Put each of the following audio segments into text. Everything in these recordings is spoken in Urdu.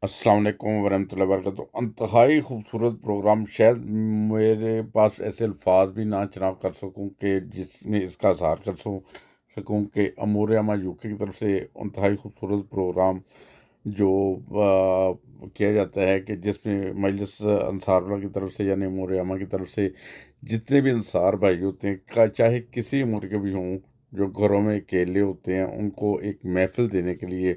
السلام علیکم ورحمۃ اللہ وبرکاتہ۔ انتہائی خوبصورت پروگرام، شاید میرے پاس ایسے الفاظ بھی نہ چناؤ کر سکوں کہ جس میں اس کا اظہار کر سکوں کہ امور عامہ یو کے کی طرف سے انتہائی خوبصورت پروگرام جو کیا جاتا ہے، کہ جس میں مجلس انصار اللہ کی طرف سے یعنی امور عامہ کی طرف سے جتنے بھی انصار بھائی ہوتے ہیں، چاہے کسی عمر کے بھی ہوں، جو گھروں میں اکیلے ہوتے ہیں، ان کو ایک محفل دینے کے لیے،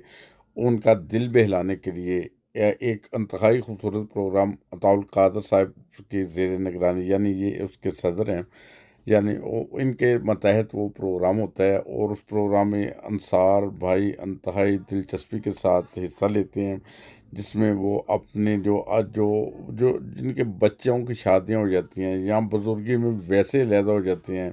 ان کا دل بہلانے کے لیے ایک انتہائی خوبصورت پروگرام عطاء القادر صاحب کی زیر نگرانی، یعنی یہ اس کے صدر ہیں، یعنی ان کے ماتحت وہ پروگرام ہوتا ہے، اور اس پروگرام میں انصار بھائی انتہائی دلچسپی کے ساتھ حصہ لیتے ہیں، جس میں وہ اپنے جو جو جو جن کے بچوں کی شادیاں ہو جاتی ہیں یا بزرگی میں ویسے علیحدہ ہو جاتے ہیں،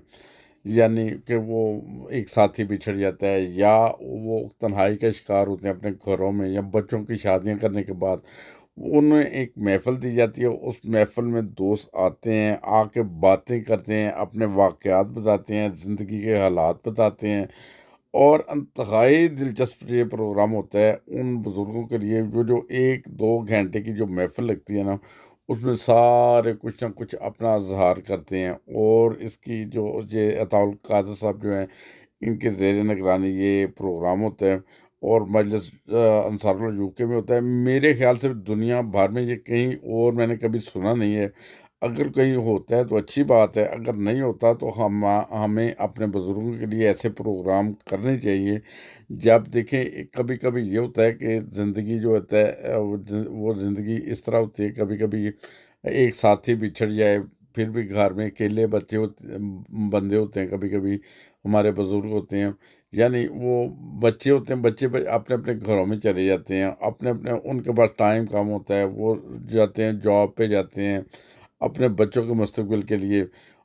یعنی کہ وہ ایک ساتھی بچھڑ جاتا ہے، یا وہ تنہائی کا شکار ہوتے ہیں اپنے گھروں میں، یا بچوں کی شادیاں کرنے کے بعد انہیں ایک محفل دی جاتی ہے۔ اس محفل میں دوست آتے ہیں، آ کے باتیں کرتے ہیں، اپنے واقعات بتاتے ہیں، زندگی کے حالات بتاتے ہیں، اور انتہائی دلچسپ یہ پروگرام ہوتا ہے ان بزرگوں کے لیے، جو 1-2 گھنٹے کی جو محفل لگتی ہے نا، اس میں سارے کچھ نہ کچھ اپنا اظہار کرتے ہیں۔ اور اس کی جو یہ عطاء القادر صاحب جو ہیں، ان کے زیر نگرانی یہ پروگرام ہوتا ہے، اور مجلس انصار اللہ یو کے میں ہوتا ہے۔ میرے خیال سے دنیا بھر میں یہ کہیں اور میں نے کبھی سنا نہیں ہے۔ اگر کہیں ہوتا ہے تو اچھی بات ہے، اگر نہیں ہوتا تو ہمیں اپنے بزرگوں کے لیے ایسے پروگرام کرنے چاہیے۔ جب دیکھیں کبھی کبھی یہ ہوتا ہے کہ زندگی جو ہوتا ہے وہ زندگی اس طرح ہوتی ہے، کبھی کبھی ایک ساتھی بچھڑ جائے، پھر بھی گھر میں اکیلے بندے ہوتے ہیں، کبھی کبھی ہمارے بزرگ ہوتے ہیں، یعنی وہ بچے ہوتے ہیں، بچے اپنے اپنے گھروں میں چلے جاتے ہیں، اپنے اپنے ان کے پاس ٹائم کم ہوتا ہے، وہ جاتے ہیں جاب پہ جاتے ہیں اپنے بچوں کے مستقبل کے لیے،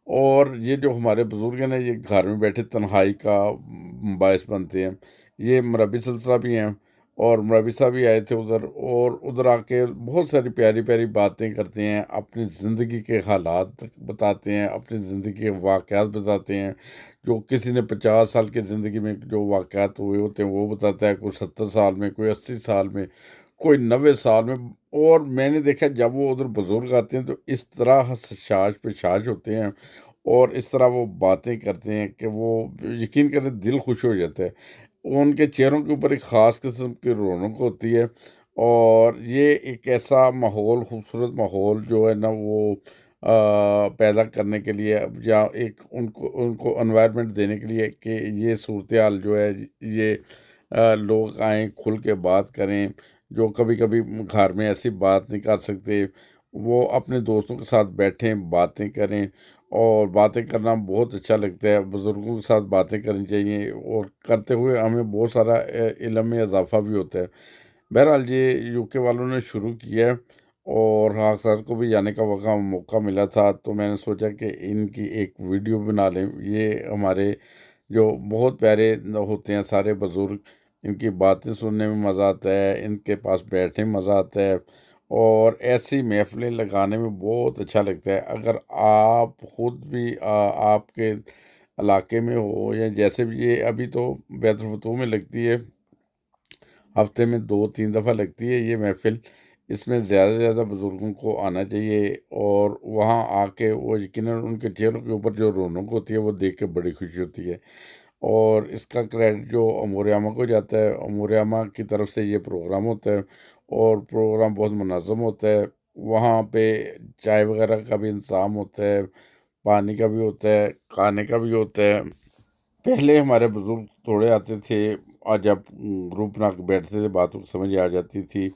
اور یہ جو ہمارے بزرگ ہیں نا، یہ گھر میں بیٹھے تنہائی کا باعث بنتے ہیں۔ یہ مربی سلسلہ بھی ہیں، اور مربی صاحب بھی آئے تھے ادھر، اور ادھر آ کے بہت ساری پیاری پیاری باتیں کرتے ہیں، اپنی زندگی کے حالات بتاتے ہیں، اپنی زندگی کے واقعات بتاتے ہیں۔ جو کسی نے 50 سال کی زندگی میں جو واقعات ہوئے ہوتے ہیں وہ بتاتا ہے، کوئی 70 سال میں، کوئی 80 سال میں، کوئی 90 سال میں۔ اور میں نے دیکھا جب وہ ادھر بزرگ آتے ہیں تو اس طرح شاش پہ شاش ہوتے ہیں، اور اس طرح وہ باتیں کرتے ہیں کہ وہ یقین کریں دل خوش ہو جاتا ہے۔ ان کے چہروں کے اوپر ایک خاص قسم کی رونق ہوتی ہے، اور یہ ایک ایسا ماحول، خوبصورت ماحول جو ہے نا، وہ پیدا کرنے کے لیے، یا ایک ان کو انوائرمنٹ دینے کے لیے کہ یہ صورتحال جو ہے، یہ لوگ آئیں کھل کے بات کریں، جو کبھی کبھی گھر میں ایسی بات نہیں کر سکتے، وہ اپنے دوستوں کے ساتھ بیٹھیں، باتیں کریں۔ اور باتیں کرنا بہت اچھا لگتا ہے، بزرگوں کے ساتھ باتیں کرنی چاہیے، اور کرتے ہوئے ہمیں بہت سارا علم میں اضافہ بھی ہوتا ہے۔ بہرحال یہ یو کے والوں نے شروع کیا ہے، اور ہاں سر کو بھی جانے کا موقع ملا تھا، تو میں نے سوچا کہ ان کی ایک ویڈیو بنا لیں۔ یہ ہمارے جو بہت پیارے ہوتے ہیں سارے بزرگ، ان کی باتیں سننے میں مزہ آتا ہے، ان کے پاس بیٹھنے میں مزہ آتا ہے، اور ایسی محفلیں لگانے میں بہت اچھا لگتا ہے۔ اگر آپ خود بھی آپ کے علاقے میں ہو، یا جیسے بھی، یہ ابھی تو بیت الفتوح میں لگتی ہے، ہفتے میں 2-3 دفعہ لگتی ہے یہ محفل۔ اس میں زیادہ سے زیادہ بزرگوں کو آنا چاہیے، اور وہاں آ کے وہ یقیناً ان کے چہروں کے اوپر جو رونق ہوتی ہے وہ دیکھ کے بڑی خوشی ہوتی ہے۔ اور اس کا کریڈٹ جو امور عامہ کو جاتا ہے، امور عامہ کی طرف سے یہ پروگرام ہوتا ہے، اور پروگرام بہت منظم ہوتا ہے۔ وہاں پہ چائے وغیرہ کا بھی انتظام ہوتا ہے، پانی کا بھی ہوتا ہے، کھانے کا بھی ہوتا ہے۔ پہلے ہمارے بزرگ تھوڑے آتے تھے، اور جب گروپ بنا کے بیٹھتے تھے باتوں کو سمجھ آ جاتی تھی۔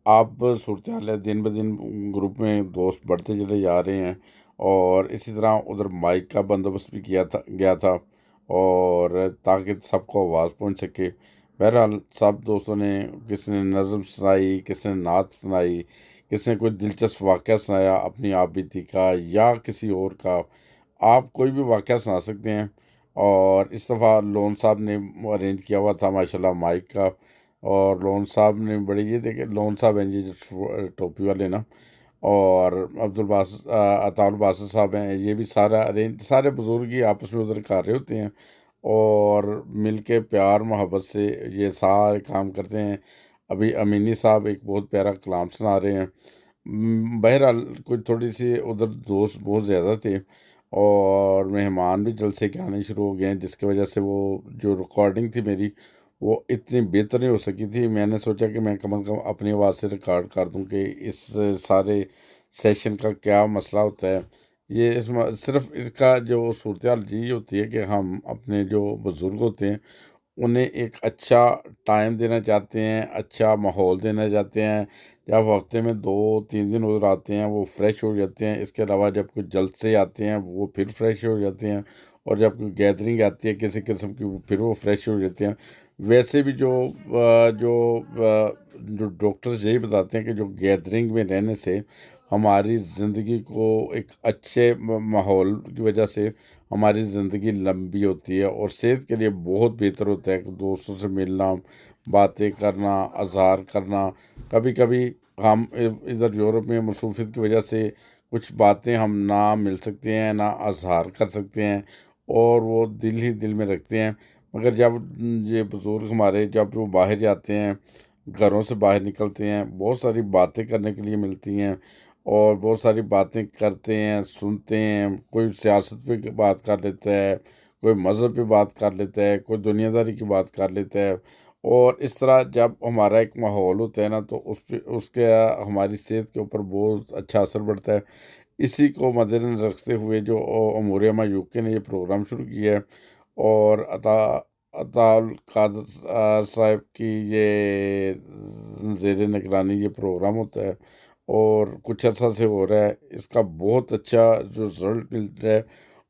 اب صورتحال ہے دن بدن گروپ میں دوست بڑھتے چلے جا رہے ہیں، اور اسی طرح ادھر مائک کا بندوبست بھی گیا تھا، اور تاکہ سب کو آواز پہنچ سکے۔ بہرحال سب دوستوں نے، کسی نے نظم سنائی، کسی نے نعت سنائی، کسی نے کوئی دلچسپ واقعہ سنایا اپنی آپ بیتی کا یا کسی اور کا۔ آپ کوئی بھی واقعہ سنا سکتے ہیں۔ اور اس دفعہ لون صاحب نے ارینج کیا ہوا تھا ماشاءاللہ مائک کا، اور لون صاحب نے بڑے، یہ دیکھے لون صاحب ہیں جی جو ٹوپی والے نا، اور عبدالباسط عطاء الباسط صاحب ہیں، یہ بھی سارا ارینج، سارے بزرگ ہی آپس میں ادھر کر رہے ہوتے ہیں، اور مل کے پیار محبت سے یہ سارے کام کرتے ہیں۔ ابھی امینی صاحب ایک بہت پیارا کلام سنا رہے ہیں۔ بہرحال کوئی تھوڑی سی ادھر دوست بہت زیادہ تھے اور مہمان بھی جلسے کے آنے شروع ہو گئے ہیں، جس کی وجہ سے وہ جو ریکارڈنگ تھی میری وہ اتنی بہتر نہیں ہو سکی تھی۔ میں نے سوچا کہ میں کم از کم اپنی آواز سے ریکارڈ کر دوں کہ اس سارے سیشن کا کیا مسئلہ ہوتا ہے۔ یہ صرف اس کا جو صورتحال یہی ہوتی ہے کہ ہم اپنے جو بزرگ ہوتے ہیں انہیں ایک اچھا ٹائم دینا چاہتے ہیں، اچھا ماحول دینا چاہتے ہیں۔ جب ہفتے میں 2-3 دن ادھر آتے ہیں وہ فریش ہو جاتے ہیں، اس کے علاوہ جب کوئی جلسے آتے ہیں وہ پھر فریش ہو جاتے ہیں، اور جب کوئی گیدرنگ آتی ہے کسی قسم کی پھر وہ فریش ہو جاتے ہیں۔ ویسے بھی جو ڈاکٹرز یہی بتاتے ہیں کہ جو گیدرنگ میں رہنے سے ہماری زندگی کو ایک اچھے ماحول کی وجہ سے ہماری زندگی لمبی ہوتی ہے اور صحت کے لیے بہت بہتر ہوتا ہے کہ دوستوں سے ملنا، باتیں کرنا، اظہار کرنا۔ کبھی کبھی ہم ادھر یورپ میں مصروفیت کی وجہ سے کچھ باتیں ہم نہ مل سکتے ہیں، نہ اظہار کر سکتے ہیں، اور وہ دل ہی دل میں رکھتے ہیں۔ مگر جب یہ بزرگ ہمارے جب وہ باہر جاتے ہیں، گھروں سے باہر نکلتے ہیں، بہت ساری باتیں کرنے کے لیے ملتی ہیں اور بہت ساری باتیں کرتے ہیں، سنتے ہیں۔ کوئی سیاست پہ بات کر لیتا ہے، کوئی مذہب پہ بات کر لیتا ہے، کوئی دنیا داری کی بات کر لیتا ہے، اور اس طرح جب ہمارا ایک ماحول ہوتا ہے نا تو اس کے ہماری صحت کے اوپر بہت اچھا اثر پڑتا ہے۔ اسی کو مد نظر رکھتے ہوئے جو امور عامہ UK نے یہ پروگرام شروع کیا ہے، اور عطا القادر صاحب کی یہ زیر نگرانی یہ پروگرام ہوتا ہے اور کچھ عرصہ سے ہو رہا ہے۔ اس کا بہت اچھا جو رزلٹ مل رہا ہے،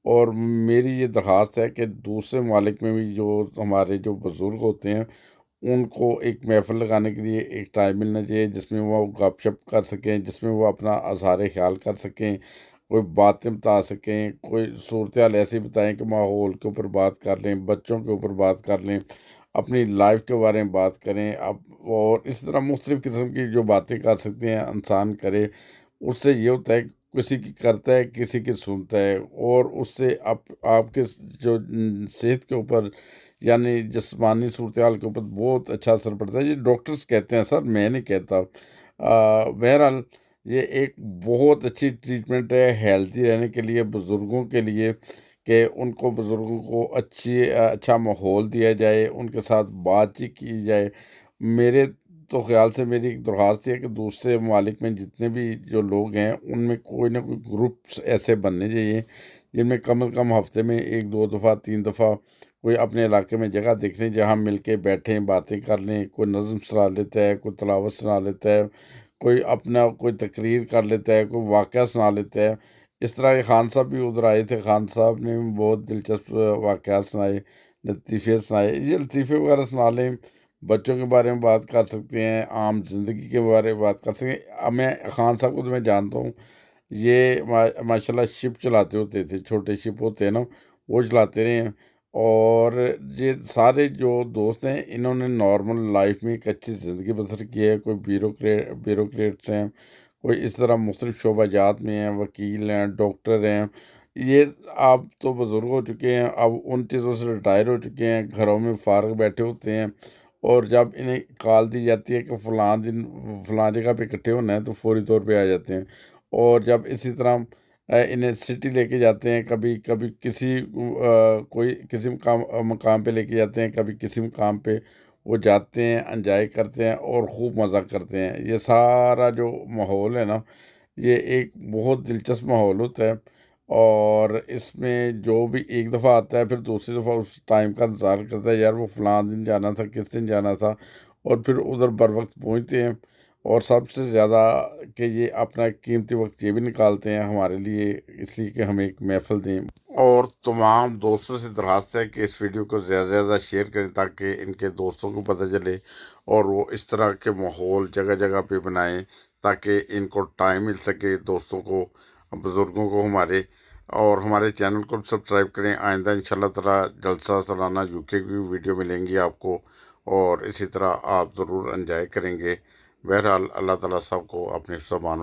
اور میری یہ درخواست ہے کہ دوسرے ممالک میں بھی جو ہمارے جو بزرگ ہوتے ہیں ان کو ایک محفل لگانے کے لیے ایک ٹائم ملنا چاہیے جس میں وہ گپ شپ کر سکیں، جس میں وہ اپنا اظہار خیال کر سکیں، کوئی باتیں بتا سکیں، کوئی صورتحال ایسی بتائیں کہ ماحول کے اوپر بات کر لیں، بچوں کے اوپر بات کر لیں، اپنی لائف کے بارے میں بات کریں اب، اور اس طرح مختلف قسم کی جو باتیں کر سکتے ہیں انسان کرے۔ اس سے یہ ہوتا ہے کہ کسی کی کرتا ہے، کسی کی سنتا ہے، اور اس سے آپ کے جو صحت کے اوپر یعنی جسمانی صورتحال کے اوپر بہت اچھا اثر پڑتا ہے۔ یہ ڈاکٹرز کہتے ہیں سر، میں نہیں کہتا۔ بہرحال یہ ایک بہت اچھی ٹریٹمنٹ ہے ہیلتھی رہنے کے لیے بزرگوں کے لیے، کہ ان کو بزرگوں کو اچھا ماحول دیا جائے، ان کے ساتھ بات چیت کی جائے۔ میرے تو خیال سے میری ایک درخواست ہے کہ دوسرے ممالک میں جتنے بھی جو لوگ ہیں ان میں کوئی نہ کوئی گروپس ایسے بننے چاہیے جن میں کم از کم ہفتے میں 1-2 دفعہ 3 دفعہ کوئی اپنے علاقے میں جگہ دیکھ لیں جہاں مل کے بیٹھیں، باتیں کر لیں۔ کوئی نظم سنا لیتا ہے، کوئی تلاوت سنا لیتا ہے، کوئی اپنا کوئی تقریر کر لیتا ہے، کوئی واقعہ سنا لیتا ہے۔ اس طرح کے خان صاحب بھی ادھر آئے تھے، خان صاحب نے بھی بہت دلچسپ واقعات سنائے، لطیفے سنائے۔ یہ لطیفے وغیرہ سنا لیں، بچوں کے بارے میں بات کر سکتے ہیں، عام زندگی کے بارے میں بات کر سکتے ہیں۔ میں خان صاحب کو تو میں جانتا ہوں، یہ ماشاء اللہ شپ چلاتے ہوتے تھے، چھوٹے شپ ہوتے ہیں نا وہ چلاتے رہے ہیں، اور یہ سارے جو دوست ہیں انہوں نے نارمل لائف میں ایک اچھی زندگی بسر کی ہے۔ کوئی بیوروکریٹس ہیں، کوئی اس طرح مختلف شعبہ جات میں ہیں، وکیل ہیں، ڈاکٹر ہیں۔ یہ آپ تو بزرگ ہو چکے ہیں، اب ان چیزوں سے ریٹائر ہو چکے ہیں، گھروں میں فارغ بیٹھے ہوتے ہیں، اور جب انہیں کال دی جاتی ہے کہ فلاں دن فلاں جگہ پہ اکٹھے ہونا ہے تو فوری طور پہ آ جاتے ہیں۔ اور جب اسی طرح انہیں سٹی لے کے جاتے ہیں، کبھی کبھی کوئی کسی مقام پہ لے کے جاتے ہیں، کبھی کسی مقام پہ وہ جاتے ہیں، انجوائے کرتے ہیں اور خوب مزہ کرتے ہیں۔ یہ سارا جو ماحول ہے نا یہ ایک بہت دلچسپ ماحول ہوتا ہے، اور اس میں جو بھی ایک دفعہ آتا ہے پھر دوسری دفعہ اس ٹائم کا انتظار کرتا ہے، یار وہ فلاں دن جانا تھا، کس دن جانا تھا، اور پھر ادھر بر وقت پہنچتے ہیں۔ اور سب سے زیادہ کہ یہ اپنا قیمتی وقت یہ بھی نکالتے ہیں ہمارے لیے، اس لیے کہ ہمیں ایک محفل دیں۔ اور تمام دوستوں سے درخواست ہے کہ اس ویڈیو کو زیادہ سے زیادہ شیئر کریں تاکہ ان کے دوستوں کو پتہ چلے، اور وہ اس طرح کے ماحول جگہ جگہ پہ بنائیں تاکہ ان کو ٹائم مل سکے، دوستوں کو، بزرگوں کو ہمارے۔ اور ہمارے چینل کو سبسکرائب کریں۔ آئندہ انشاءاللہ تعالیٰ جلسہ سالانہ UK کی ویڈیو ملیں گی آپ کو، اور اسی طرح آپ ضرور انجوائے کریں گے۔ بہرحال اللہ تعالیٰ سب کو اپنے حفظ و امان میں